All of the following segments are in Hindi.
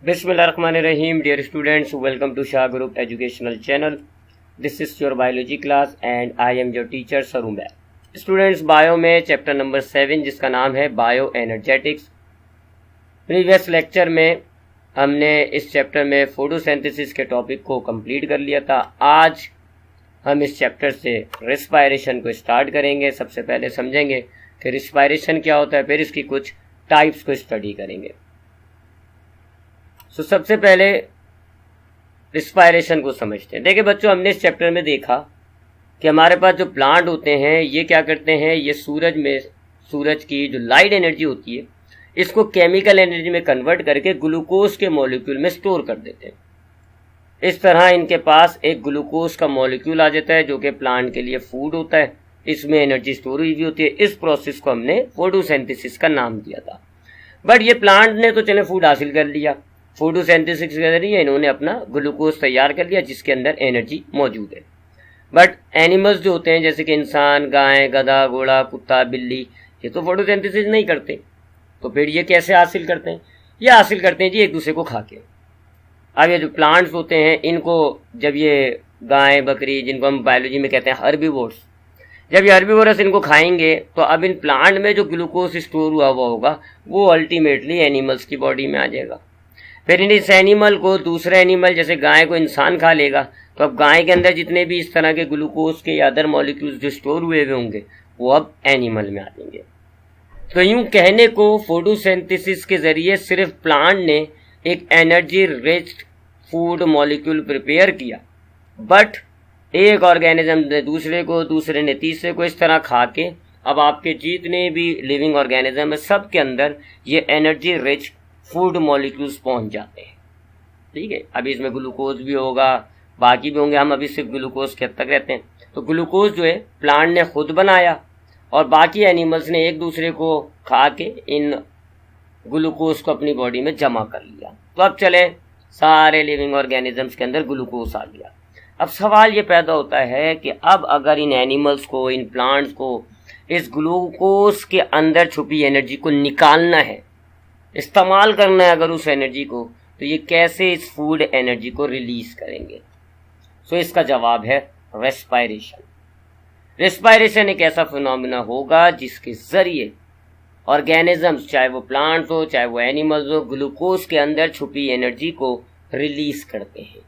Bismillahirrahmanirrahim. Dear students, welcome to Shah Group Educational Channel. This is your biology class and I am your teacher Sarumba. Students, bio में चैप्टर नंबर 7 जिसका नाम है बायो एनर्जेटिक्स। प्रीवियस लेक्चर में हमने इस चैप्टर में फोटोसिंथेसिस के टॉपिक को कंप्लीट कर लिया था। आज हम इस चैप्टर से रेस्पायरेशन को स्टार्ट करेंगे। सबसे पहले समझेंगे कि रेस्पायरेशन क्या होता है, फिर इसकी कुछ टाइप्स को स्टडी करेंगे। सबसे पहले रिस्पायरेशन को समझते हैं। देखिए बच्चों, हमने इस चैप्टर में देखा कि हमारे पास जो प्लांट होते हैं ये क्या करते हैं, ये सूरज की जो लाइट एनर्जी होती है इसको केमिकल एनर्जी में कन्वर्ट करके ग्लूकोज के मॉलिक्यूल में स्टोर कर देते हैं। इस तरह इनके पास एक ग्लूकोज का मॉलिक्यूल आ जाता है जो कि प्लांट के लिए फूड होता है। इसमें एनर्जी स्टोर हुई होती है। इस प्रोसेस को हमने फोटोसिंथेसिस का नाम दिया था। बट ये प्लांट ने तो चले फूड हासिल कर लिया, फोटोसिंथेसिस के जरिए इन्होंने अपना ग्लूकोज तैयार कर लिया जिसके अंदर एनर्जी मौजूद है। बट एनिमल्स जो होते हैं जैसे कि इंसान, गाय, गधा, घोड़ा, कुत्ता, बिल्ली, ये तो फोटोसिंथेसिस नहीं करते। तो फिर ये कैसे हासिल करते हैं? ये हासिल करते हैं जी एक दूसरे को खा के। अब ये जो प्लांट्स होते हैं इनको जब ये गाय, बकरी, जिनको हम बायोलॉजी में कहते हैं हर्बीवोर्स, जब ये हर्बीवोरस इनको खाएंगे तो अब इन प्लांट में जो ग्लूकोज स्टोर हुआ होगा वो अल्टीमेटली एनिमल्स की बॉडी में आ जाएगा। फिर इस एनिमल को दूसरा एनिमल जैसे गाय को इंसान खा लेगा तो अब गाय के अंदर जितने भी इस तरह के ग्लूकोज के या अदर मॉलिक्यूल्स जो स्टोर हुए होंगे वो अब एनिमल में आ जाएंगे। तो यूं कहने को फोटोसिंथेसिस के जरिए सिर्फ प्लांट ने एक energy rich food molecule prepare किया, बट एक ऑर्गेनिज्म ने दूसरे को, दूसरे ने तीसरे को, इस तरह खा के अब आपके जितने भी लिविंग ऑर्गेनिज्म है सब के अंदर ये एनर्जी रिच फूड मॉलिक्यूल्स पहुंच जाते हैं। ठीक है, अभी इसमें ग्लूकोज भी होगा, बाकी भी होंगे, हम अभी सिर्फ ग्लूकोज के हद तक रहते हैं। तो ग्लूकोज जो है प्लांट ने खुद बनाया और बाकी एनिमल्स ने एक दूसरे को खा के इन ग्लूकोज को अपनी बॉडी में जमा कर लिया। तो अब चले सारे लिविंग ऑर्गेनिजम्स के अंदर ग्लूकोज आ गया। अब सवाल ये पैदा होता है कि अब अगर इन एनिमल्स को, इन प्लांट्स को इस ग्लूकोज के अंदर छुपी एनर्जी को निकालना है, इस्तेमाल करना है अगर उस एनर्जी को, तो ये कैसे इस फूड एनर्जी को रिलीज करेंगे? सो इसका जवाब है रेस्पायरेशन। रेस्पायरेशन एक ऐसा फिनोमिना होगा जिसके जरिए ऑर्गेनिजम्स, चाहे वो प्लांट्स हो चाहे वो एनिमल्स हो, ग्लूकोज के अंदर छुपी एनर्जी को रिलीज करते हैं,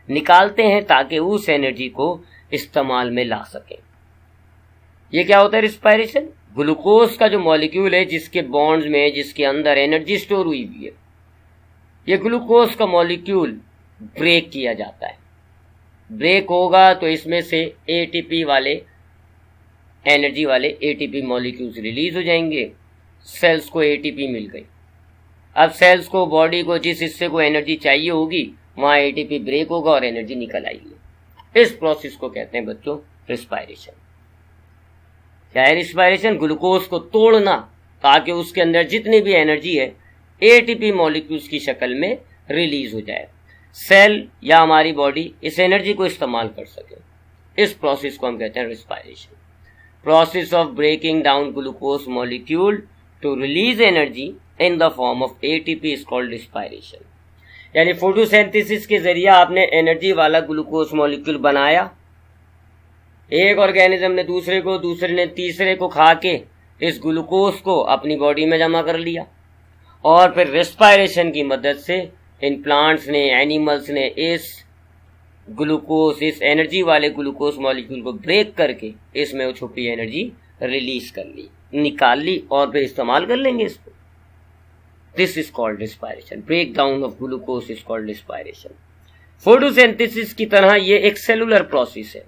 निकालते हैं ताकि उस एनर्जी को इस्तेमाल में ला सकें। ये क्या होता है रेस्पायरेशन? ग्लूकोज का जो मॉलिक्यूल है जिसके बॉन्ड्स में, जिसके अंदर एनर्जी स्टोर हुई हुई है, ये ग्लूकोज का मॉलिक्यूल ब्रेक किया जाता है। ब्रेक होगा तो इसमें से एटीपी वाले, एनर्जी वाले एटीपी मॉलिक्यूल्स रिलीज हो जाएंगे। सेल्स को एटीपी मिल गई। अब सेल्स को, बॉडी को जिस हिस्से को एनर्जी चाहिए होगी वहां एटीपी ब्रेक होगा और एनर्जी निकल आएगी। इस प्रोसेस को कहते हैं बच्चों रेस्पायरेशन। क्या है रेस्पायरेशन? ग्लूकोज को तोड़ना ताकि उसके अंदर जितनी भी एनर्जी है एटीपी मॉलिक्यूल्स की शक्ल में रिलीज हो जाए, सेल या हमारी बॉडी इस एनर्जी को इस्तेमाल कर सके। इस प्रोसेस को हम कहते हैं respiration. Process of breaking down glucose molecule to release energy in the form of ATP is called respiration. यानी फोटोसिंथेसिस के जरिए आपने एनर्जी वाला ग्लूकोज मॉलिक्यूल बनाया, एक ऑर्गेनिज्म ने दूसरे को, दूसरे ने तीसरे को खा के इस ग्लूकोज को अपनी बॉडी में जमा कर लिया और फिर रेस्पायरेशन की मदद से इन प्लांट्स ने, एनिमल्स ने इस ग्लूकोज, इस एनर्जी वाले ग्लूकोज मॉलिक्यूल को ब्रेक करके इसमें छुपी एनर्जी रिलीज कर ली, निकाल ली और फिर इस्तेमाल कर लेंगे इसको। This is called respiration. Break down of glucose is called respiration. Photosynthesis की तरह ये एक सेलुलर प्रोसेस है।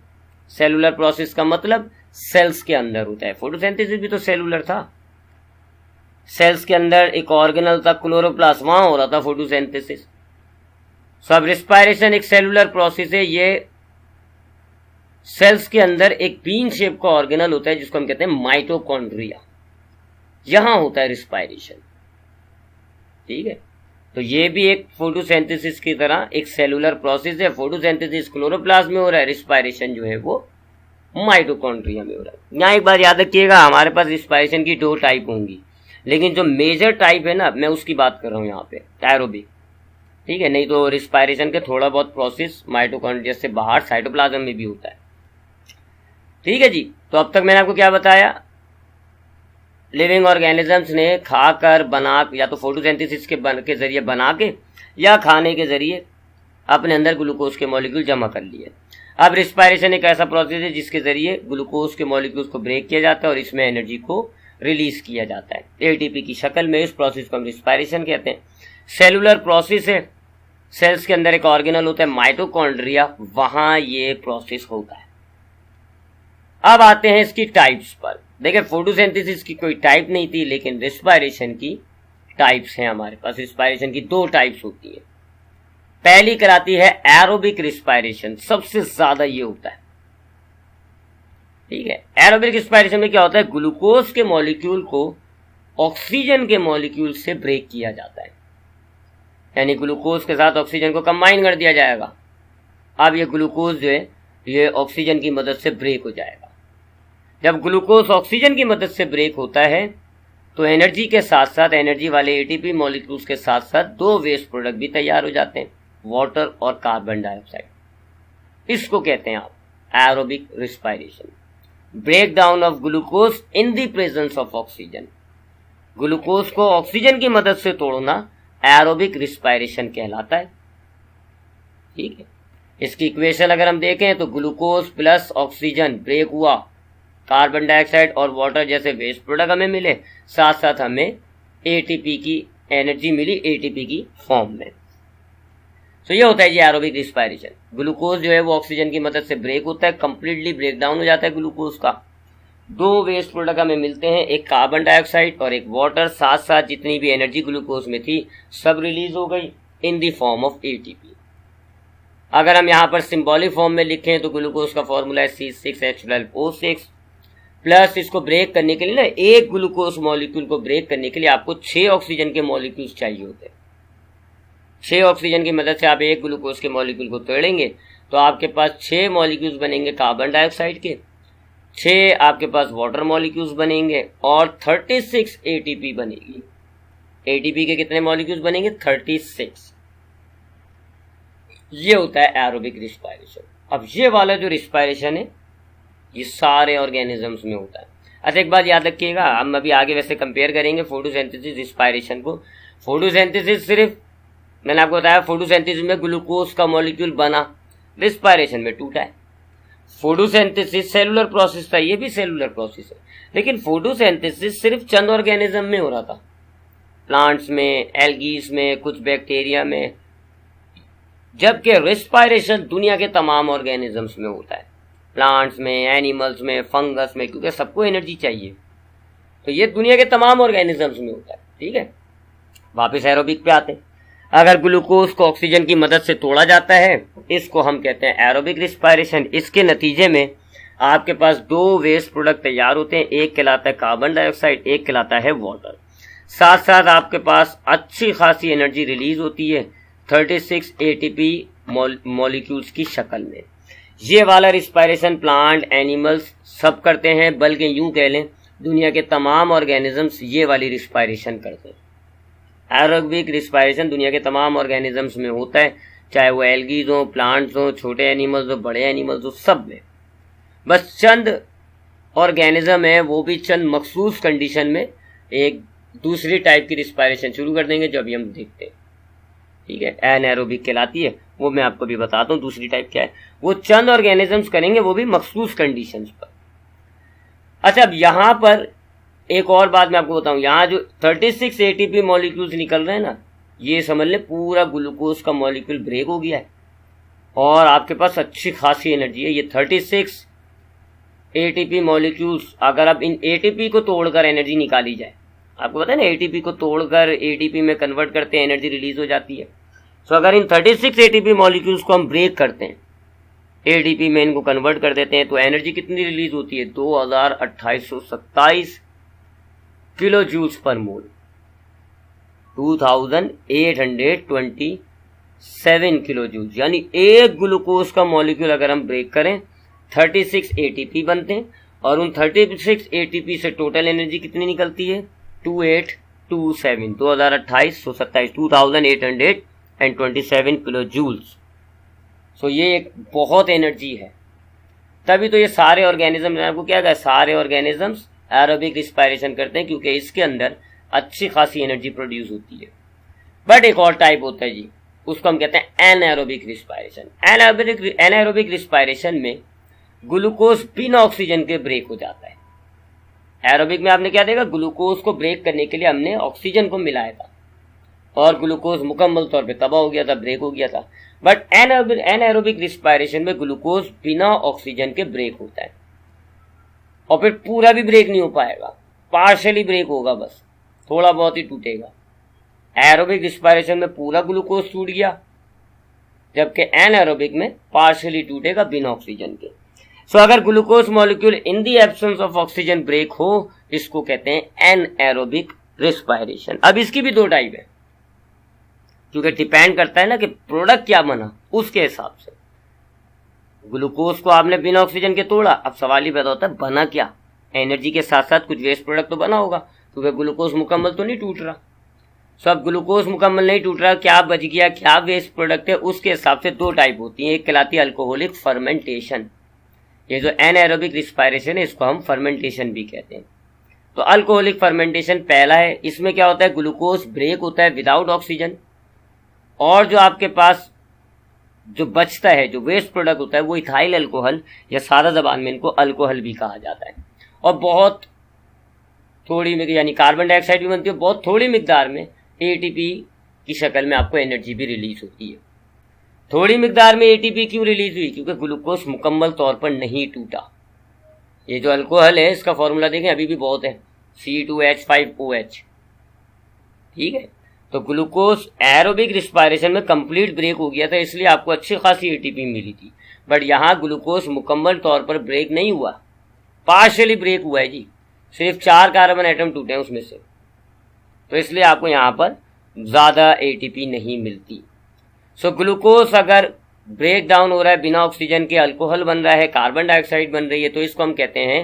सेलुलर प्रोसेस का मतलब सेल्स के अंदर होता है। फोटोसिंथेसिस भी तो सेलुलर था। सेल्स के अंदर एक ऑर्गेनल था क्लोरोप्लास्ट, वहां हो रहा था फोटोसिंथेसिस। सब रेस्पायरेशन एक सेलुलर प्रोसेस है। ये सेल्स के अंदर एक बीन शेप का ऑर्गेनल होता है जिसको हम कहते हैं माइटोकॉन्ड्रिया, यहां होता है रेस्पायरेशन। ठीक है, तो ये भी एक फोटोसिंथेसिस की तरह एक सेलुलर प्रोसेस है। फोटोसिंथेसिस क्लोरोप्लास्ट में हो रहा है, रेस्पायरेशन जो है वो माइटोकॉन्ड्रिया में हो रहा है। यहाँ एक बात याद रखिएगा, हमारे पास रेस्पायरेशन की 2 टाइप होंगी, लेकिन जो मेजर टाइप है ना, मैं उसकी बात कर रहा हूँ यहाँ पे, एरोबिक। ठीक है, नहीं तो रिस्पायरेशन के थोड़ा बहुत प्रोसेस माइटोकॉन्ड्रिया से बाहर साइटोप्लाज्म में भी होता है। ठीक है जी, तो अब तक मैंने आपको क्या बताया, लिविंग ऑर्गेनिजम्स ने खाकर बना, या तो फोटोसिंथेसिस के जरिए बना के या खाने के जरिए अपने अंदर ग्लूकोज के मॉलिक्यूल जमा कर लिए। अब रिस्पायरेशन एक ऐसा प्रोसेस है जिसके जरिए ग्लूकोज के मॉलिक्यूल्स को ब्रेक किया जाता है और इसमें एनर्जी को रिलीज किया जाता है एटीपी की शक्ल में। इस प्रोसेस को हम रिस्पायरेशन कहते हैं। सेलुलर प्रोसेस है, सेल्स के अंदर एक ऑर्गेनल होता है माइटोकॉन्ड्रिया, वहां ये प्रोसेस होता है। अब आते हैं इसकी टाइप्स पर। देखिए, फोटोसिंथेसिस की कोई टाइप नहीं थी, लेकिन रिस्पायरेशन की टाइप्स हैं हमारे पास। रिस्पायरेशन की दो टाइप्स होती है। पहली कराती है एरोबिक रिस्पायरेशन, सबसे ज्यादा ये होता है। ठीक है, एरोबिक रिस्पायरेशन में क्या होता है, ग्लूकोज के मॉलिक्यूल को ऑक्सीजन के मॉलिक्यूल से ब्रेक किया जाता है, यानी ग्लूकोज के साथ ऑक्सीजन को कंबाइन कर दिया जाएगा। अब ये ग्लूकोज जो है ये ऑक्सीजन की मदद से ब्रेक हो जाएगा। जब ग्लूकोज ऑक्सीजन की मदद से ब्रेक होता है तो एनर्जी के साथ साथ, एनर्जी वाले एटीपी मॉलिक्यूल्स के साथ साथ दो वेस्ट प्रोडक्ट भी तैयार हो जाते हैं, वाटर और कार्बन डाइऑक्साइड। इसको कहते हैं आप aerobic respiration, break down of glucose in the presence of oxygen. Glucose को ऑक्सीजन की मदद से तोड़ना एरोबिक रिस्पायरेशन कहलाता है। ठीक है, इसकी इक्वेशन अगर हम देखें तो ग्लूकोज प्लस ऑक्सीजन ब्रेक हुआ, कार्बन डाइऑक्साइड और वाटर जैसे वेस्ट प्रोडक्ट हमें मिले, साथ साथ हमें एटीपी की एनर्जी मिली एटीपी की फॉर्म में। तो ये होता है जी एरोबिक रिस्पायरेशन। ग्लूकोज जो है वो ऑक्सीजन की मदद से ब्रेक होता है, कंप्लीटली ब्रेक डाउन हो जाता है ग्लूकोज का। दो वेस्ट प्रोडक्ट हमें मिलते हैं, एक कार्बन डाइऑक्साइड और एक वाटर, साथ साथ जितनी भी एनर्जी ग्लूकोज में थी सब रिलीज हो गई इन द फॉर्म ऑफ एटीपी। अगर हम यहाँ पर सिंबॉलिक फॉर्म में लिखें तो ग्लूकोज का फॉर्मूला है C6H12O6 प्लस इसको ब्रेक करने के लिए ना, एक ग्लूकोज मॉलिक्यूल को ब्रेक करने के लिए आपको 6 ऑक्सीजन के मॉलिक्यूल्स चाहिए होते हैं। 6 ऑक्सीजन की मदद से आप एक ग्लूकोज के मॉलिक्यूल को तोड़ेंगे तो आपके पास 6 मॉलिक्यूल्स बनेंगे कार्बन डाइऑक्साइड के, 6 आपके पास वाटर मॉलिक्यूल्स बनेंगे और 36 एटीपी बनेगी। एटीपी के कितने मॉलिक्यूल्स बनेंगे, 36। ये होता है एरोबिक रिस्पायरेशन। अब ये वाला जो रिस्पायरेशन है ये सारे ऑर्गेनिजम्स में होता है। अच्छा, एक बात याद रखिएगा, हम अभी आगे वैसे कंपेयर करेंगे फोटोसिंथेसिस रिस्पायरेशन को। फोटोसिंथेसिस सिर्फ मैंने आपको बताया, फोटोसिंथेसिस में ग्लूकोज का मॉलिक्यूल बना, रिस्पायरेशन में टूटा है। फोटोसिंथेसिस सेलुलर प्रोसेस था, ये भी सेलुलर प्रोसेस है, लेकिन फोटोसिंथेसिस सिर्फ चंद ऑर्गेनिज्म में हो रहा था, प्लांट्स में, एल्गीज में, कुछ बैक्टीरिया में, जबकि रिस्पायरेशन दुनिया के तमाम ऑर्गेनिजम्स में होता है, प्लांट्स में, एनिमल्स में, फंगस में, क्योंकि सबको एनर्जी चाहिए, तो ये दुनिया के तमाम ऑर्गेनिजम्स में होता है। ठीक है, वापस एरोबिक पे आते हैं। अगर ग्लूकोज को ऑक्सीजन की मदद से तोड़ा जाता है, इसको हम कहते हैं एरोबिक रिस्पायरेशन। इसके नतीजे में आपके पास दो वेस्ट प्रोडक्ट तैयार होते हैं, एक कहलाता है कार्बन डाइऑक्साइड, एक कहलाता है वाटर। साथ साथ आपके पास अच्छी खासी एनर्जी रिलीज होती है 36 एटीपी मॉलिक्यूल्स की शक्ल में। ये वाला रिस्पायरेशन प्लांट, एनिमल्स सब करते हैं, बल्कि यूं कह लें दुनिया के तमाम ऑर्गेनिजम्स ये वाली रिस्पायरेशन करते हैं। एरोबिक रिस्पायरेशन दुनिया के तमाम ऑर्गेनिजम्स में होता है, चाहे वो एल्गीज हो, प्लांट्स हो, छोटे एनिमल्स हो, बड़े एनिमल्स हो, सब में। बस चंद ऑर्गेनिज्म है वो भी चंद मखसूस कंडीशन में एक दूसरी टाइप की रिस्पायरेशन शुरू कर देंगे जो अभी हम देखते हैं। ठीक है, एनएरोबिक कहलाती है, वो मैं आपको भी बताता हूँ दूसरी टाइप क्या है। वो चंद ऑर्गेनिजम्स करेंगे, वो भी मखसूस कंडीशंस पर। अच्छा, अब यहाँ पर एक और बात मैं आपको बताऊं, यहाँ जो 36 एटीपी मॉलिक्यूल्स निकल रहे हैं ना, ये समझ ले पूरा ग्लूकोज का मॉलिक्यूल ब्रेक हो गया है और आपके पास अच्छी खासी एनर्जी है। ये 36 एटीपी मॉलिक्यूल्स, अगर आप इन एटीपी को तोड़कर एनर्जी निकाली जाए, आपको पता है ना एटीपी को तोड़कर एटीपी में कन्वर्ट करते हैं, एनर्जी रिलीज हो जाती है। तो अगर इन 36 एटीपी मॉलिक्यूल्स को हम ब्रेक करते हैं, एटीपी में इनको कन्वर्ट कर देते हैं, तो एनर्जी कितनी रिलीज होती है, 2827 किलो जूल्स पर मोल, 2827 किलो जूल्स। यानी एक ग्लूकोज का मॉलिक्यूल अगर हम ब्रेक करें 36 एटीपी बनते हैं और उन 36 एटीपी से टोटल एनर्जी कितनी निकलती है, 2827 2827 एंड 27 किलो जूल्स। सो ये एक बहुत एनर्जी है। तभी तो ये सारे ऑर्गेनिज्म, आपको क्या कहा, सारे ऑर्गेनिजम्स एरोबिक रिस्पायरेशन करते हैं क्योंकि इसके अंदर अच्छी खासी एनर्जी प्रोड्यूस होती है। बट एक और टाइप होता है जी, उसको हम कहते हैं एनएरोबिक रिस्पायरेशन। एनएरोबिक रिस्पायरेशन में ग्लूकोज बिना ऑक्सीजन के ब्रेक हो जाता है। एरोबिक में आपने क्या देखा, ग्लूकोज को ब्रेक करने के लिए हमने ऑक्सीजन को मिलाया था और ग्लूकोज मुकम्मल तौर पे तबाह हो गया था, ब्रेक हो गया था। बट एनएरोबिक रिस्पायरेशन में ग्लूकोज बिना ऑक्सीजन के ब्रेक होता है और फिर पूरा भी ब्रेक नहीं हो पाएगा, पार्शियली ब्रेक होगा, बस थोड़ा बहुत ही टूटेगा। एरोबिक रिस्पायरेशन में पूरा ग्लूकोज टूट गया, जबकि एनएरोबिक में पार्शियली टूटेगा बिना ऑक्सीजन के। सो अगर glucose molecule in the absence of oxygen break हो, इसको कहते हैं एनएरोबिक रिस्पायरेशन। अब इसकी भी दो टाइप है, क्योंकि डिपेंड करता है ना कि प्रोडक्ट क्या बना, उसके हिसाब से। ग्लूकोज को आपने बिना ऑक्सीजन के तोड़ा, अब सवाल ही पैदा होता है बना क्या। एनर्जी के साथ साथ कुछ वेस्ट प्रोडक्ट तो बना होगा, क्योंकि ग्लूकोज मुकम्मल तो नहीं टूट रहा। सो अब ग्लूकोज मुकम्मल नहीं टूट रहा, क्या बच गया, क्या वेस्ट प्रोडक्ट है, उसके हिसाब से दो टाइप होती है। एक कहलाती है अल्कोहलिक फर्मेंटेशन। ये जो एनएरोबिक रिस्पायरेशन है, इसको हम फर्मेंटेशन भी कहते हैं। तो अल्कोहलिक फर्मेंटेशन पहला है। इसमें क्या होता है, ग्लूकोज ब्रेक होता है विदाउट ऑक्सीजन, और जो आपके पास जो बचता है, जो वेस्ट प्रोडक्ट होता है, वो इथाइल अल्कोहल, या सादा जबान में इनको अल्कोहल भी कहा जाता है। और बहुत थोड़ी में, यानी कार्बन डाइऑक्साइड भी बनती है, बहुत थोड़ी मिकदार में एटीपी की शक्ल में आपको एनर्जी भी रिलीज होती है। थोड़ी मिकदार में एटीपी क्यों रिलीज हुई, क्योंकि ग्लूकोज मुकम्मल तौर पर नहीं टूटा। ये जो अल्कोहल है, इसका फॉर्मूला देखें, अभी भी बहुत है, C2H5OH, ठीक है। तो ग्लूकोज एरोबिक रिस्पायरेशन में कंप्लीट ब्रेक हो गया था, इसलिए आपको अच्छी खासी एटीपी मिली थी। बट यहाँ ग्लूकोज मुकम्मल तौर पर ब्रेक नहीं हुआ, पार्शियली ब्रेक हुआ है जी, सिर्फ 4 कार्बन एटम टूटे हैं उसमें से, तो इसलिए आपको यहाँ पर ज़्यादा एटीपी नहीं मिलती। सो ग्लूकोज अगर ब्रेक डाउन हो रहा है बिना ऑक्सीजन के, अल्कोहल बन रहा है, कार्बन डाइऑक्साइड बन रही है, तो इसको हम कहते हैं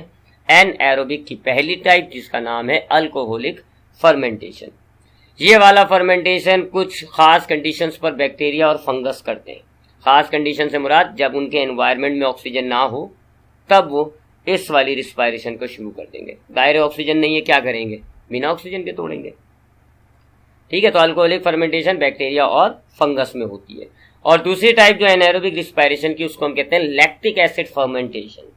एनएरोबिक की पहली टाइप, जिसका नाम है अल्कोहलिक फर्मेंटेशन। ये वाला फर्मेंटेशन कुछ खास कंडीशंस पर बैक्टीरिया और फंगस करते हैं। खास कंडीशन से मुराद जब उनके एनवायरनमेंट में ऑक्सीजन ना हो, तब वो इस वाली रिस्पायरेशन को शुरू कर देंगे। दायरे ऑक्सीजन नहीं है, क्या करेंगे, बिना ऑक्सीजन के तोड़ेंगे, ठीक है। तो अल्कोहलिक फर्मेंटेशन बैक्टीरिया और फंगस में होती है। और दूसरी टाइप जो एनारोबिक रिस्पायरेशन की, उसको हम कहते हैं लैक्टिक एसिड फर्मेंटेशन।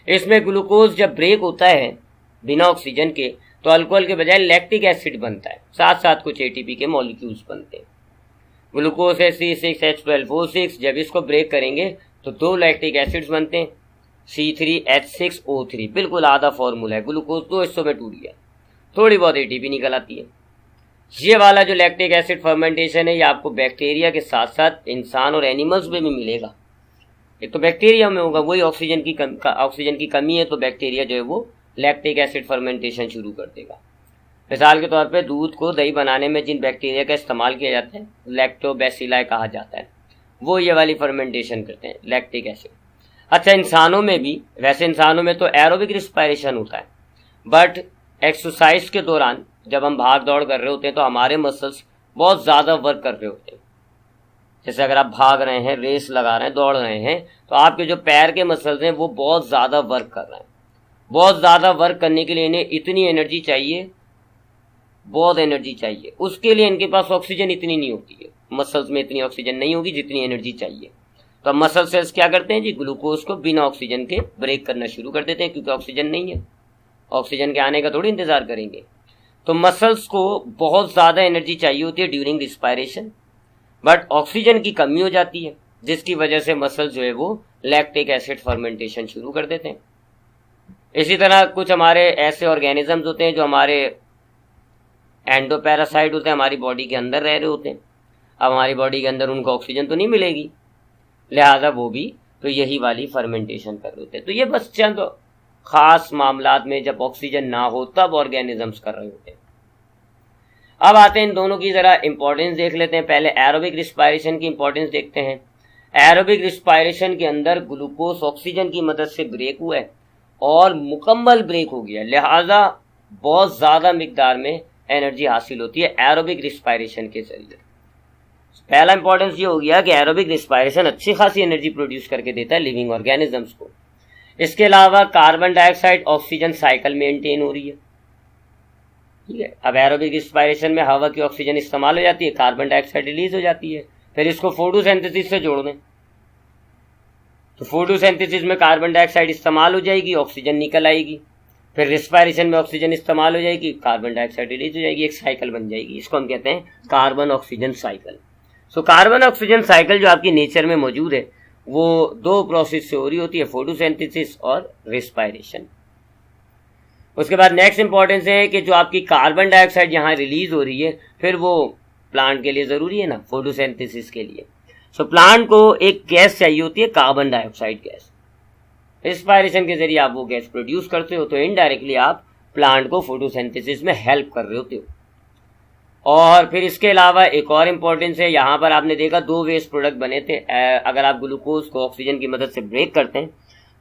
इसमें ग्लूकोज जब ब्रेक होता है बिना ऑक्सीजन के, तो अल्कोहल के बजाय लैक्टिक एसिड बनता है, साथ साथ कुछ एटीपी के मॉलिक्यूल्स बनते हैं। ग्लूकोज है C6H12O6, जब इसको ब्रेक करेंगे तो 2 लैक्टिक एसिड्स बनते हैं, C3H6O3, बिल्कुल आधा फॉर्मूला है। ग्लूकोज 2 हिस्सों में टूट गया, थोड़ी बहुत एटीपी निकल आती है। ये वाला जो लैक्टिक एसिड फर्मेंटेशन है, ये आपको बैक्टीरिया के साथ साथ इंसान और एनिमल्स में भी मिलेगा। एक तो बैक्टीरिया में होगा, वही ऑक्सीजन की कमी है, तो बैक्टीरिया जो है वो लैक्टिक एसिड फर्मेंटेशन शुरू कर देगा। मिसाल के तौर पे दूध को दही बनाने में जिन बैक्टीरिया का इस्तेमाल किया जाता है, लैक्टोबैसिलाई कहा जाता है, वो ये वाली फर्मेंटेशन करते हैं, लैक्टिक एसिड। अच्छा, इंसानों में भी, वैसे इंसानों में तो एरोबिक रिस्पायरेशन होता है, बट एक्सरसाइज के दौरान जब हम भाग दौड़ कर रहे होते हैं तो हमारे मसल्स बहुत ज़्यादा वर्क कर रहे होते हैं। जैसे अगर आप भाग रहे हैं, रेस लगा रहे हैं, दौड़ रहे हैं, तो आपके जो पैर के मसल्स हैं वो बहुत ज़्यादा वर्क कर रहे हैं। बहुत ज़्यादा वर्क करने के लिए इन्हें इतनी एनर्जी चाहिए, बहुत एनर्जी चाहिए। उसके लिए इनके पास ऑक्सीजन इतनी नहीं होती है, मसल्स में इतनी ऑक्सीजन नहीं होगी जितनी एनर्जी चाहिए। तो मसल सेल्स क्या करते हैं जी, ग्लूकोज को बिना ऑक्सीजन के ब्रेक करना शुरू कर देते हैं, क्योंकि ऑक्सीजन नहीं है, ऑक्सीजन के आने का थोड़ी इंतजार करेंगे। तो मसल्स को बहुत ज़्यादा एनर्जी चाहिए होती है ड्यूरिंग रिस्पायरेशन, बट ऑक्सीजन की कमी हो जाती है, जिसकी वजह से मसल्स जो है वो लैक्टिक एसिड फर्मेंटेशन शुरू कर देते हैं। इसी तरह कुछ हमारे ऐसे ऑर्गेनिजम्स होते हैं जो हमारे एंडोपैरासाइट होते हैं, हमारी बॉडी के अंदर रह रहे होते हैं। अब हमारी बॉडी के अंदर उनको ऑक्सीजन तो नहीं मिलेगी, लिहाजा वो भी तो यही वाली फर्मेंटेशन कर रहे होते हैं। तो ये बस चंद खास मामलात में जब ऑक्सीजन ना हो तब ऑर्गेनिजम्स कर रहे होते हैं। अब आते हैं इन दोनों की जरा इंपॉर्टेंस देख लेते हैं। पहले एरोबिक रिस्पायरेशन की इंपॉर्टेंस देखते हैं। एरोबिक रिस्पायरेशन के अंदर ग्लूकोज ऑक्सीजन की मदद से ब्रेक हुआ है और मुकम्मल ब्रेक हो गया, लिहाजा बहुत ज़्यादा मिकदार में एनर्जी हासिल होती है एरोबिक रिस्पायरेशन के जरिए। पहला इंपॉर्टेंस ये हो गया कि एरोबिक रिस्पायरेशन अच्छी खासी एनर्जी प्रोड्यूस करके देता है लिविंग ऑर्गेनिजम्स को। इसके अलावा carbon dioxide oxygen cycle maintain हो रही है, ठीक है। अब एरोबिक रिस्पायरेशन में हवा की ऑक्सीजन इस्तेमाल हो जाती है, कार्बन डाइऑक्साइड रिलीज हो जाती है, फिर इसको फोटोसिंथेसिस से जोड़ दें तो फोटोसिंथेसिस में कार्बन डाइऑक्साइड इस्तेमाल हो जाएगी, ऑक्सीजन निकल आएगी, फिर रिस्पायरेशन में ऑक्सीजन इस्तेमाल हो जाएगी, कार्बन डाइऑक्साइड रिलीज हो जाएगी, एक साइकिल बन जाएगी। इसको हम कहते हैं carbon oxygen cycle. So carbon oxygen cycle जो आपकी नेचर में मौजूद है वो दो प्रोसेस से हो रही होती है, फोटोसिंथेसिस और रिस्पायरेशन। उसके बाद नेक्स्ट इंपॉर्टेंस है कि जो आपकी कार्बन डाइऑक्साइड यहाँ रिलीज हो रही है फिर वो प्लांट के लिए जरूरी है ना, फोटोसिंथेसिस के लिए। सो प्लांट को एक गैस चाहिए होती है, कार्बन डाइऑक्साइड गैस। रिस्पायरेशन के जरिए आप वो गैस प्रोड्यूस करते हो तो इनडायरेक्टली आप प्लांट को फोटोसिंथेसिस में हेल्प कर रहे होते हो। और फिर इसके अलावा एक और इम्पोर्टेंस है, यहाँ पर आपने देखा दो वेस्ट प्रोडक्ट बने थे। अगर आप ग्लूकोज को ऑक्सीजन की मदद से ब्रेक करते हैं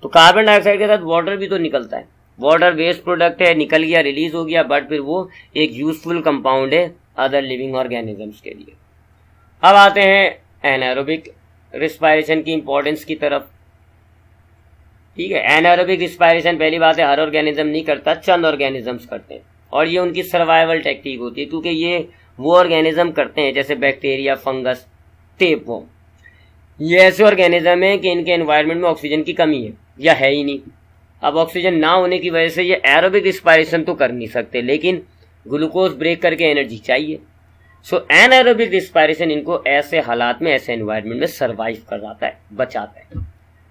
तो कार्बन डाइऑक्साइड के साथ वाटर भी तो निकलता है। वाटर वेस्ट प्रोडक्ट है, निकल गया, रिलीज हो गया, बट फिर वो एक यूजफुल कंपाउंड है अदर लिविंग ऑर्गेनिजम्स के लिए। अब आते हैं एनारोबिक रिस्पायरेशन की इंपॉर्टेंस की तरफ, ठीक है। एनारोबिक रिस्पायरेशन पहली बात है हर ऑर्गेनिज्म नहीं करता, चंद ऑर्गेनिजम्स करते हैं और ये उनकी सर्वाइवल टेक्निक होती है, क्योंकि ये वो ऑर्गेनिज्म करते हैं जैसे बैक्टीरिया, फंगस, टेपवर्म। ये ऐसे ऑर्गेनिज्म है कि इनके एनवायरनमेंट में ऑक्सीजन की कमी है या है ही नहीं। अब ऑक्सीजन ना होने की वजह से ये एरोबिक रिस्पायरेशन तो कर नहीं सकते, लेकिन ग्लूकोज ब्रेक करके एनर्जी चाहिए। सो एनारोबिक रिस्पायरेशन इनको ऐसे हालात में, ऐसे एनवायरनमेंट में सर्वाइव कराता है, बचाता है।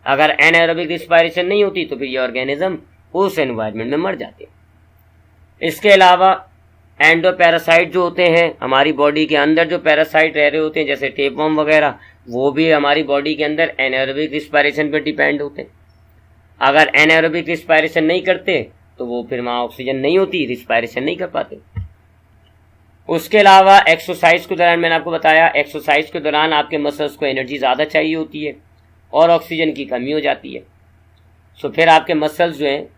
अगर एनारोबिक रिस्पायरेशन नहीं होती तो फिर ये ऑर्गेनिज्म उस एनवायरनमेंट में मर जाते। इसके अलावा एंडोपैरासाइट जो होते हैं, हमारी बॉडी के अंदर जो पैरासाइट रह रहे होते हैं जैसे टेपवर्म वगैरह, वो भी हमारी बॉडी के अंदर एनारोबिक रिस्पायरेशन पर डिपेंड होते हैं। अगर एनारोबिक रिस्पायरेशन नहीं करते तो वो फिर वहाँ ऑक्सीजन नहीं होती, रिस्पायरेशन नहीं कर पाते। उसके अलावा एक्सरसाइज के दौरान, मैंने आपको बताया एक्सरसाइज के दौरान आपके मसल्स को एनर्जी ज़्यादा चाहिए होती है और ऑक्सीजन की कमी हो जाती है। सो फिर आपके मसल्स जो हैं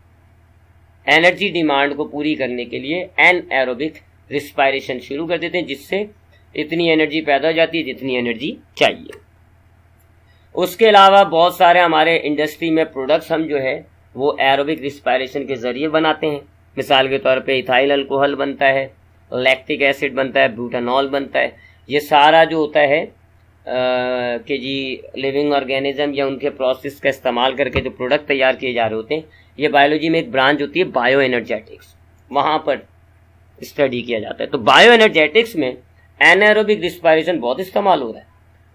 एनर्जी डिमांड को पूरी करने के लिए एनएरोबिक रिस्पायरेशन शुरू कर देते हैं, जिससे इतनी एनर्जी पैदा हो जाती है जितनी एनर्जी चाहिए। उसके अलावा बहुत सारे हमारे इंडस्ट्री में प्रोडक्ट्स हम जो है वो एरोबिक रिस्पायरेशन के जरिए बनाते हैं। मिसाल के तौर पे इथाइल अल्कोहल बनता है, लैक्टिक एसिड बनता है, ब्यूटानॉल बनता है। ये सारा जो होता है कि जी लिविंग ऑर्गेनिज्म या उनके प्रोसेस का इस्तेमाल करके जो प्रोडक्ट तैयार किए जा रहे होते हैं, ये बायोलॉजी में एक ब्रांच होती है बायो एनर्जेटिक्स, वहाँ पर स्टडी किया जाता है। तो बायो एनर्जेटिक्स में एनारोबिक रिस्पायरेशन बहुत इस्तेमाल हो रहा है।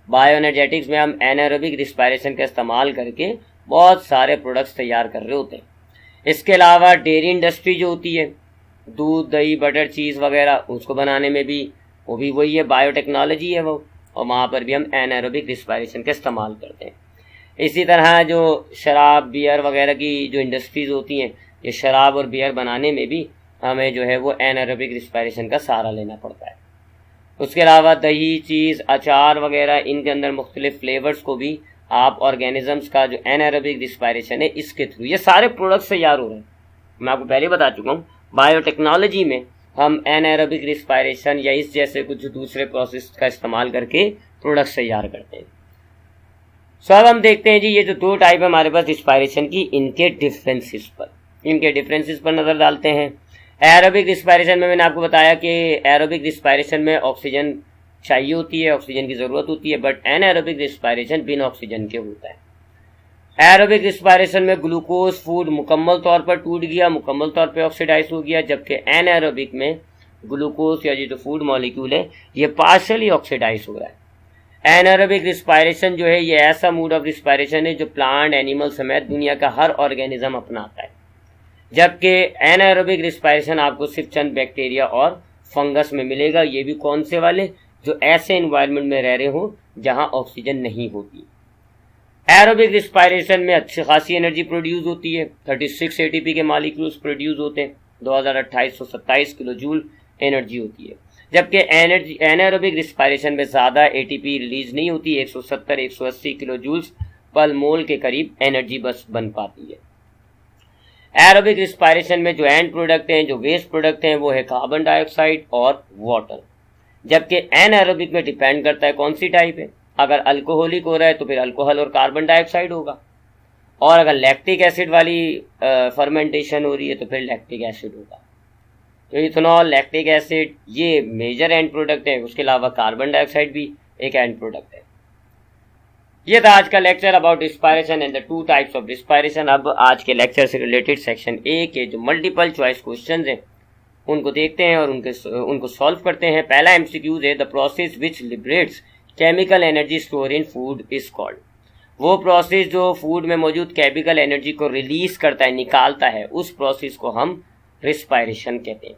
बायो एनर्जेटिक्स में हम एनारोबिक रिस्पायरेशन का इस्तेमाल करके बहुत सारे प्रोडक्ट्स तैयार कर रहे होते हैं। इसके अलावा डेयरी इंडस्ट्री जो होती है, दूध, दही, बटर, चीज़ वगैरह, उसको बनाने में भी वो भी वही है, बायोटेक्नोलॉजी है वो, और वहाँ पर भी हम एनारोबिक रिस्पायरेशन का इस्तेमाल करते हैं। इसी तरह जो शराब, बियर वगैरह की जो इंडस्ट्रीज होती हैं, ये शराब और बियर बनाने में भी हमें जो है वो एनारोबिक रिस्पायरेशन का सहारा लेना पड़ता है। उसके अलावा दही, चीज़, अचार वगैरह, इनके अंदर मुख्तलिफ फ्लेवर्स को भी आप ऑर्गेनिजम्स का जो एनारोबिक रिस्पायरेशन है इसके थ्रू ये सारे प्रोडक्ट्स तैयार हो रहे हैं। मैं आपको पहले बता चुका हूँ, बायोटेक्नोलॉजी में हम एनारोबिक रिस्पायरेशन या इस जैसे कुछ दूसरे प्रोसेस का इस्तेमाल करके प्रोडक्ट्स तैयार करते हैं। सो अब हम देखते हैं जी ये जो दो टाइप है हमारे पास रिस्पायरेशन की, इनके डिफरेंसेस पर नज़र डालते हैं। एरोबिक रिस्पायरेशन में मैंने आपको बताया कि एरोबिक रिस्पायरेशन में ऑक्सीजन चाहिए होती है, ऑक्सीजन की ज़रूरत होती है, बट एनारोबिक रिस्पायरेशन बिना ऑक्सीजन के होता है। एरोबिक रिस्पायरेशन में ग्लूकोज फूड मुकम्मल तौर पर टूट गया, मुकम्मल तौर पर ऑक्सीडाइज हो गया, जबकि एनारोबिक में ग्लूकोज या जो फूड मॉलिक्यूल है ये पार्शली ऑक्सीडाइज हो रहा है। एनारोबिक रिस्पायरेशन जो है ये ऐसा मोड ऑफ रिस्पायरेशन है जो प्लांट, एनिमल समेत दुनिया का हर ऑर्गेनिज्म अपनाता है, जबकि एनारोबिक रिस्पायरेशन आपको सिर्फ चंद बैक्टीरिया और फंगस में मिलेगा, ये भी कौन से वाले, जो ऐसे एनवायरनमेंट में रह रहे हो जहां ऑक्सीजन नहीं होती। एरोबिक रिस्पायरेशन में अच्छी खासी एनर्जी प्रोड्यूस होती है, 36 एटीपी के मॉलिक्यूल्स प्रोड्यूस होते हैं, 2827 किलो जूल एनर्जी होती है, जबकि एनारोबिक रिस्पायरेशन में ज़्यादा एटीपी रिलीज नहीं होती, 170-180 किलो जूल्स पर मोल के करीब एनर्जी बस बन पाती है। एरोबिक रिस्पायरेशन में जो एंड प्रोडक्ट हैं, जो वेस्ट प्रोडक्ट हैं, वो है कार्बन डाइऑक्साइड और वाटर। जबकि एनएरोबिक में डिपेंड करता है कौन सी टाइप है। अगर अल्कोहलिक हो रहा है तो फिर अल्कोहल और कार्बन डाइऑक्साइड होगा, और अगर लैक्टिक एसिड वाली फर्मेंटेशन हो रही है तो फिर लैक्टिक एसिड होगा। तो इथेनॉल, लैक्टिक एसिड ये मेजर एंड प्रोडक्ट है, उसके अलावा कार्बन डाइऑक्साइड भी एक एंड प्रोडक्ट है। ये था आज का lecture about respiration and the two types of respiration. अब आज के लेक्चर से रिलेटेड सेक्शन ए के जो मल्टीपल चॉइस क्वेश्चंस हैं उनको देखते हैं और उनको सॉल्व करते हैं। पहला एमसीक्यूज है, the process which liberates chemical energy store in food is called. वो प्रोसेस जो फूड में मौजूद केमिकल एनर्जी को रिलीज करता है, निकालता है, उस प्रोसेस को हम रिस्पायरेशन कहते हैं।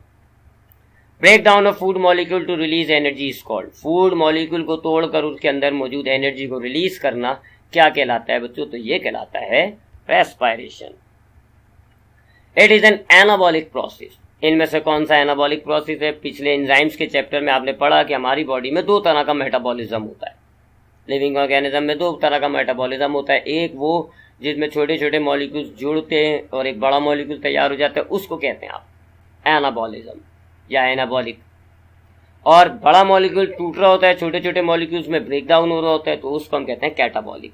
Break down of food molecule to release energy is called. Food molecule को तोड़कर उसके अंदर मौजूद एनर्जी को रिलीज करना क्या कहलाता है बच्चों? तो ये कहलाता है respiration. It is an anabolic process. इनमें से कौन सा एनाबॉलिक प्रोसेस है? पिछले एंजाइम्स के चैप्टर में आपने पढ़ा कि हमारी बॉडी में दो तरह का मेटाबॉलिज्म होता है। लिविंग ऑर्गेनिज्म में दो तरह का मेटाबॉलिज्म होता है। एक वो जिसमें छोटे छोटे मॉलिक्यूल्स जुड़ते हैं और एक बड़ा मॉलिक्यूल तैयार हो जाता है, उसको कहते हैं आप एनाबॉलिज्म या एनाबॉलिक। और बड़ा मॉलिक्यूल टूट रहा होता है, छोटे छोटे मॉलिक्यूल्स में ब्रेक डाउन हो रहा होता है, तो उसको हम कहते हैं कैटाबॉलिक।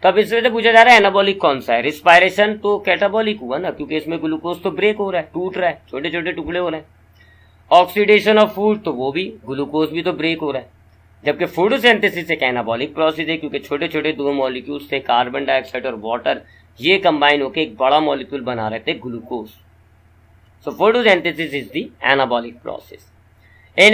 तब इस वजह से पूछा जा रहा है एनाबॉलिक कौन सा है? रिस्पायरेशन तो कैटाबॉलिक हुआ ना, क्योंकि इसमें ग्लूकोज तो ब्रेक हो रहा है, टूट रहा है, छोटे छोटे टुकड़े हो रहे हैं। ऑक्सीडेशन ऑफ फूड तो वो भी, ग्लूकोज भी तो ब्रेक हो रहा है। जबकि फोटोसिंथेसिस एक एनाबॉलिक प्रोसेस है, क्योंकि छोटे छोटे दो मॉलिक्यूल्स थे, कार्बन डाइऑक्साइड और वाटर, ये कंबाइन होकर एक बड़ा मॉलिक्यूल बना रहे थे, glucose. So photosynthesis is the anabolic process. In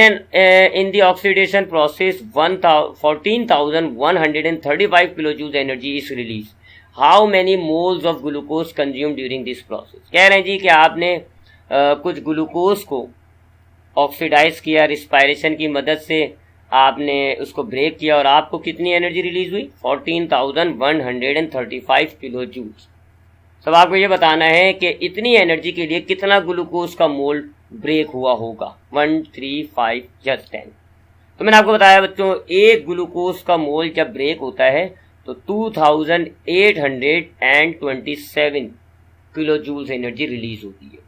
the oxidation process, 14,135 kilojoules energy is released. How many moles of glucose consumed during this process? कह रहे हैं जी कि आपने कुछ ग्लूकोज को ऑक्सीडाइज किया, रिस्पायरेशन की मदद से आपने उसको ब्रेक किया और आपको कितनी एनर्जी रिलीज हुई? 14,135 किलो जूल्स। सब आपको ये बताना है कि इतनी एनर्जी के लिए कितना ग्लूकोज का मोल ब्रेक हुआ होगा। 1, 3, 5 या 10। तो मैंने आपको बताया बच्चों, एक ग्लूकोज का मोल जब ब्रेक होता है तो 2827 किलो जूल्स एनर्जी रिलीज होती है।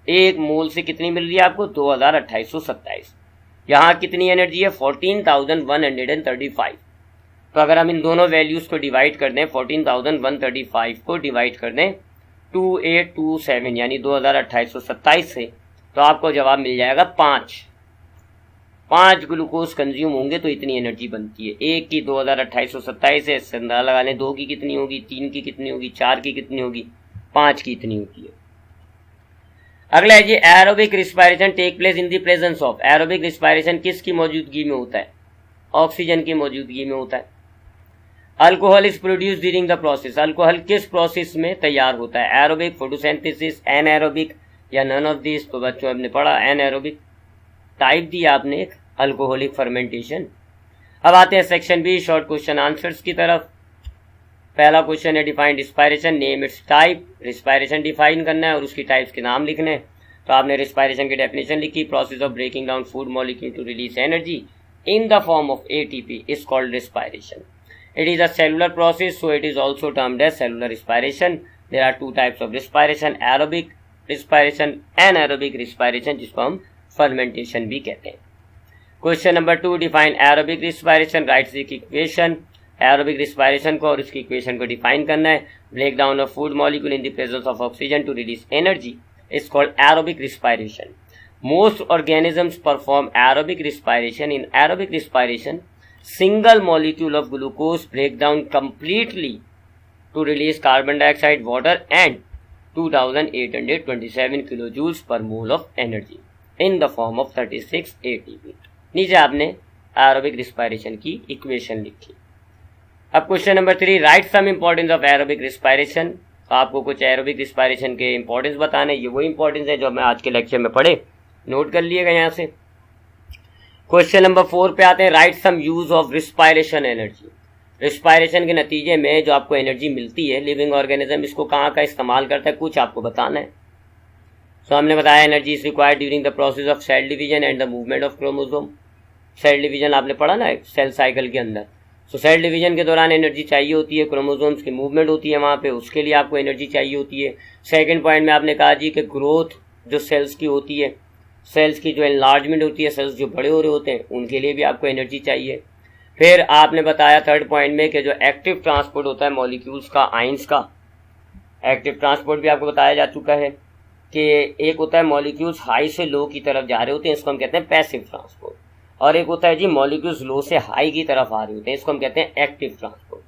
एक मोल से कितनी मिल रही है आपको? 2827। यहाँ कितनी एनर्जी है? 14,135। तो अगर हम इन दोनों वैल्यूज को डिवाइड कर दें, 14,135 को डिवाइड कर दें 2827 यानी 2827 से, तो आपको जवाब मिल जाएगा 5 ग्लूकोज कंज्यूम होंगे तो इतनी एनर्जी बनती है। एक की 2827 है, इससे अंदाजा लगा लें 2 की कितनी होगी, 3 की कितनी होगी, 4 की कितनी होगी, 5 की इतनी होती है। अगला है जी, aerobic respiration take place in the presence of. Aerobic respiration किसकी मौजूदगी में होता है? ऑक्सीजन की मौजूदगी में होता है। Alcohol is produce during the process. Alcohol किस प्रोसेस में तैयार होता है? एरोबिक, फोटोसिंथेसिस, एनएरोबिक या नन ऑफ दिस? तो बच्चों आपने पढ़ा एनएरोबिक, टाइप दी आपने एक अल्कोहलिक फर्मेंटेशन। अब आते हैं section B, short question answers की तरफ। पहला क्वेश्चन है define respiration, name its type. Respiration define करना है और उसकी टाइप्स के नाम लिखने हैं। तो आपने रिस्पायरेशन की डेफिनेशन लिखी, process of breaking down food molecule to release energy in the form of ATP is called respiration. It is a cellular process, so it is also termed as cellular respiration. There are two types of respiration, aerobic respiration, anaerobic respiration, जिसको हम fermentation भी कहते हैं. Question number 2, define aerobic respiration. Write the equation. Aerobic respiration को और इसकी equation को define करना है. Breakdown of food molecule in the presence of oxygen to release energy is called aerobic respiration. Most organisms perform aerobic respiration. In aerobic respiration, single molecule of glucose break down completely to release carbon dioxide, water and 2827 kilojoules per mole of energy in the form of 36 ATP. नीचे आपने aerobic respiration की इक्वेशन लिखी। अब question number 3, write some importance of aerobic respiration. आपको कुछ एरोबिक रिस्पायरेशन के इंपॉर्टेंस बताने, ये वो इंपॉर्टेंस है जो मैं आज के लेक्चर में पढ़े, नोट कर लिएगा यहाँ से। क्वेश्चन नंबर 4 पे आते हैं, write some use of respiration energy. Respiration के नतीजे में जो आपको एनर्जी मिलती है, लिविंग ऑर्गेनिज्म इसको कहाँ का इस्तेमाल करता है, कुछ आपको बताना है। सो हमने बताया energy is required during the process of cell division and the movement of chromosome. Cell division आपने पढ़ा ना सेल साइकिल के अंदर। सो सेल डिवीजन के दौरान एनर्जी चाहिए होती है, क्रोमोसोम्स की मूवमेंट होती है वहाँ पे, उसके लिए आपको एनर्जी चाहिए होती है। सेकेंड पॉइंट में आपने कहा जी कि ग्रोथ जो सेल्स की होती है, सेल्स की जो एनलार्जमेंट होती है, सेल्स जो बड़े हो रहे होते हैं, उनके लिए भी आपको एनर्जी चाहिए। फिर आपने बताया थर्ड पॉइंट में कि जो एक्टिव ट्रांसपोर्ट होता है मॉलिक्यूल्स का, आइंस का, एक्टिव ट्रांसपोर्ट भी आपको बताया जा चुका है कि एक होता है मॉलिक्यूल्स हाई से लो की तरफ जा रहे होते हैं, इसको हम कहते हैं पैसिव ट्रांसपोर्ट, और एक होता है जी मॉलिक्यूल्स लो से हाई की तरफ आ रहे होते हैं, इसको हम कहते हैं एक्टिव ट्रांसपोर्ट।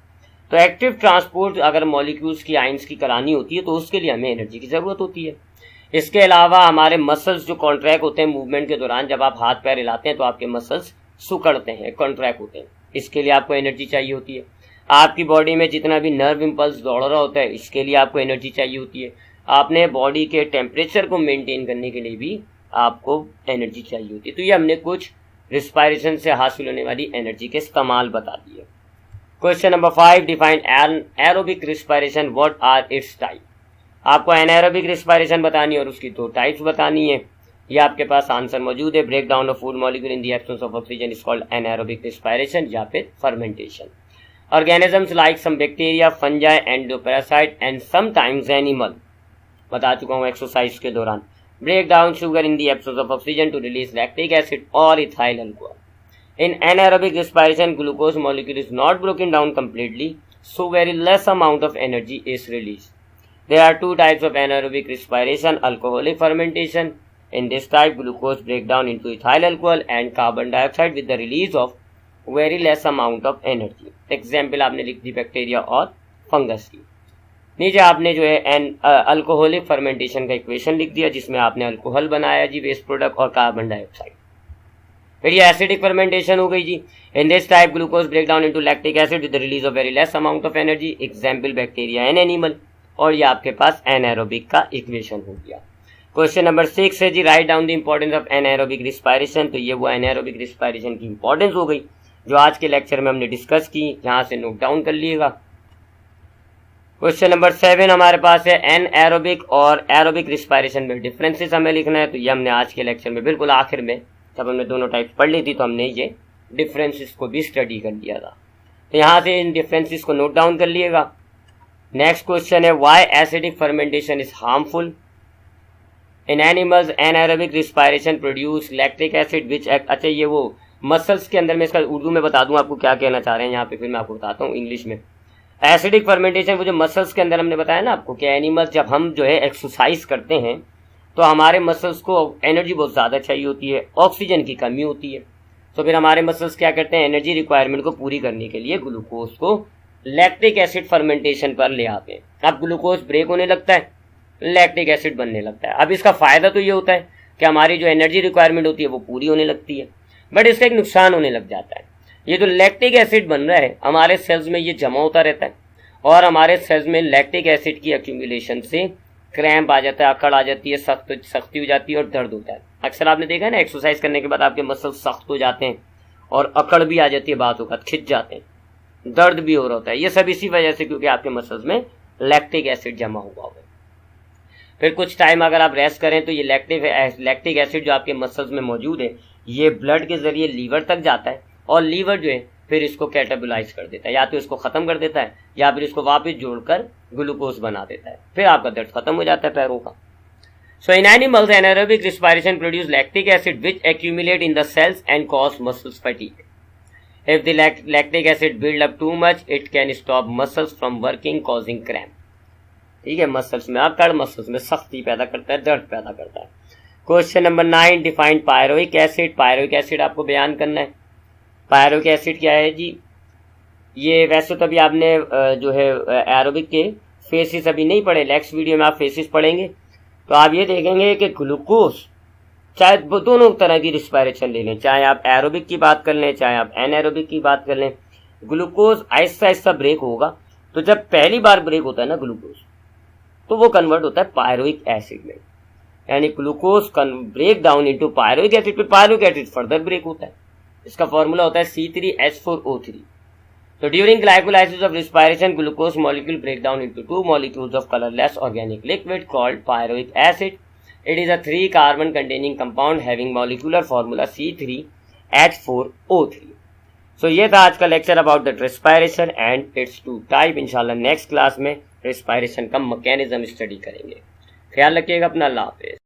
तो एक्टिव ट्रांसपोर्ट अगर मॉलिक्यूल्स की, आइंस की करानी होती है तो उसके लिए हमें एनर्जी की ज़रूरत होती है। इसके अलावा हमारे मसल्स जो कॉन्ट्रैक्ट होते हैं मूवमेंट के दौरान, जब आप हाथ पैर हिलाते हैं तो आपके मसल्स सिकुड़ते हैं, कॉन्ट्रैक्ट होते हैं, इसके लिए आपको एनर्जी चाहिए होती है। आपकी बॉडी में जितना भी नर्व इम्पल्स दौड़ रहा होता है, इसके लिए आपको एनर्जी चाहिए होती है। आपने बॉडी के टेम्परेचर को मेंटेन करने के लिए भी आपको एनर्जी चाहिए होती है। तो ये हमने कुछ रिस्पायरेशन से हासिल होने वाली एनर्जी के इस्तेमाल बता दिए। Question number 5, define aerobic respiration, what are its type. आपको एनाएरोबिक रिस्पायरेशन बतानी है और उसकी 2 टाइप्स बतानी है। ये आपके पास आंसर मौजूद है। Break down of food molecule in the absence of oxygen is called anaerobic respiration या फिर fermentation. Organisms like some bacteria, fungi, endoparasite and sometimes animal, बता चुका हूँ एक्सरसाइज के दौरान। Break down sugar in the absence of oxygen to release lactic acid और ethyl alcohol. In anaerobic respiration, glucose molecule is not broken down completely, so very less amount of energy is released. There are 2 types of anaerobic respiration, alcoholic fermentation. In this type, glucose break down into ethyl alcohol and carbon dioxide with the release of very less amount of energy. Example आपने लिख दी बैक्टीरिया और फंगस की। नीचे आपने जो है अल्कोहलिक फर्मेंटेशन का इक्वेशन लिख दिया, जिसमें आपने अल्कोहल बनाया जी, वेस्ट प्रोडक्ट, और कार्बन डाइऑक्साइड। फिर ये एसिडिक फर्मेंटेशन हो गई जी। In this type glucose break down into lactic acid with the release of very less amount of energy. Example bacteria and animal. और ये आपके पास एनाएरोबिक का इक्वेशन हो गया। क्वेश्चन नंबर 6 है जी, write down the importance of anaerobic respiration. तो ये वो एनाएरोबिक रिस्पायरेशन की इंपॉर्टेंस हो गई जो आज के लेक्चर में हमने डिस्कस की, यहाँ से नोट डाउन कर लीजिएगा। क्वेश्चन नंबर 7 हमारे पास है एनएरोबिक और एरोबिक रिस्पायरेशन में डिफरेंसेस हमें लिखना है। तो ये हमने आज के लेक्चर में बिल्कुल आखिर में, जब हमने दोनों टाइप पढ़ ली थी, तो हमने ये डिफरेंसेस को भी स्टडी कर लिया था। तो यहाँ से इन डिफरेंसेस को नोट डाउन कर लिएगा। नेक्स्ट क्वेश्चन है, why acidic fermentation is harmful. In animals anaerobic respiration produce lactic acid which act. अच्छा, ये वो मसल्स के अंदर में, इसका उर्दू में बता दूं आपको क्या कहना चाह रहे हैं यहाँ पे, फिर मैं आपको बताता हूँ इंग्लिश में। एसिडिक फर्मेंटेशन वो जो मसल्स के अंदर हमने बताया ना आपको कि एनिमल्स, जब हम जो है एक्सरसाइज करते हैं तो हमारे मसल्स को एनर्जी बहुत ज़्यादा चाहिए होती है, ऑक्सीजन की कमी होती है। तो फिर हमारे मसल्स क्या करते हैं, एनर्जी रिक्वायरमेंट को पूरी करने के लिए ग्लूकोज को लैक्टिक एसिड फर्मेंटेशन पर ले आते हैं। अब ग्लूकोज ब्रेक होने लगता है, लैक्टिक एसिड बनने लगता है। अब इसका फ़ायदा तो ये होता है कि हमारी जो एनर्जी रिक्वायरमेंट होती है वो पूरी होने लगती है, बट इसका एक नुकसान होने लग जाता है। ये जो लैक्टिक एसिड बन रहा है हमारे सेल्स में, ये जमा होता रहता है और हमारे सेल्स में लैक्टिक एसिड की एक्यूमुलेशन से क्रैम्प आ जाता है, अकड़ आ जाती है, सख्ती हो जाती है और दर्द होता है। अक्सर आपने देखा है ना, एक्सरसाइज करने के बाद आपके मसल सख्त हो जाते हैं और अकड़ भी आ जाती है, बात होगा खिंच जाते हैं, दर्द भी हो रहा होता है। ये सब इसी वजह से, क्योंकि आपके मसल्स में लैक्टिक एसिड जमा हुआ होगा। फिर कुछ टाइम अगर आप रेस्ट करें तो ये लैक्टिक एसिड जो आपके मसल्स में मौजूद है, ये ब्लड के जरिए लीवर तक जाता है और लीवर जो है फिर इसको कैटाबोलाइज कर देता है, या तो इसको खत्म कर देता है या फिर इसको वापस जोड़कर ग्लूकोज बना देता है। फिर आपका दर्द खत्म हो जाता है पैरों का। So in animals anaerobic respiration produce lactic acid which accumulate in the cells and cause muscles fatigue. If the lactic acid build up too much, it can stop muscles from working, causing cramp. ठीक है, मसल्स में अकड़, मसल्स में सख्ती पैदा करता है, दर्द पैदा करता है। Question number 9, define pyruvic acid. Pyruvic acid आपको बयान करना है। पायरोइक एसिड क्या है जी, ये वैसे तो अभी आपने जो है एरोबिक के फेसिस अभी नहीं पढ़े, नेक्स्ट वीडियो में आप फेसिस पढ़ेंगे तो आप ये देखेंगे कि ग्लूकोज, चाहे दोनों तरह की रिस्पायरेशन ले लें, चाहे आप एरोबिक की बात कर लें चाहे आप एनाएरोबिक की बात कर लें, ग्लूकोज आहिस्ता आहिस्ता ब्रेक होगा। तो जब पहली बार ब्रेक होता है ना ग्लूकोज, तो वो कन्वर्ट होता है पायरोइक एसिड में, यानी glucose break down into pyruvic acid, फिर पायरोइक एसिड फर्दर ब्रेक होता है। इसका फॉर्मूला होता है C3H4O3। So during glycolysis of respiration, glucose molecule break down into 2 molecules of colorless organic liquid called pyroic acid. It is a 3 carbon containing compound having molecular formula C3H4O3. So ये था आज का lecture about the respiration and its 2 type। इंशाल्लाह नेक्स्ट क्लास में respiration का मैकेनिज्म स्टडी करेंगे। ख्याल रखिएगा अपना, अल्लाह हाफिज़।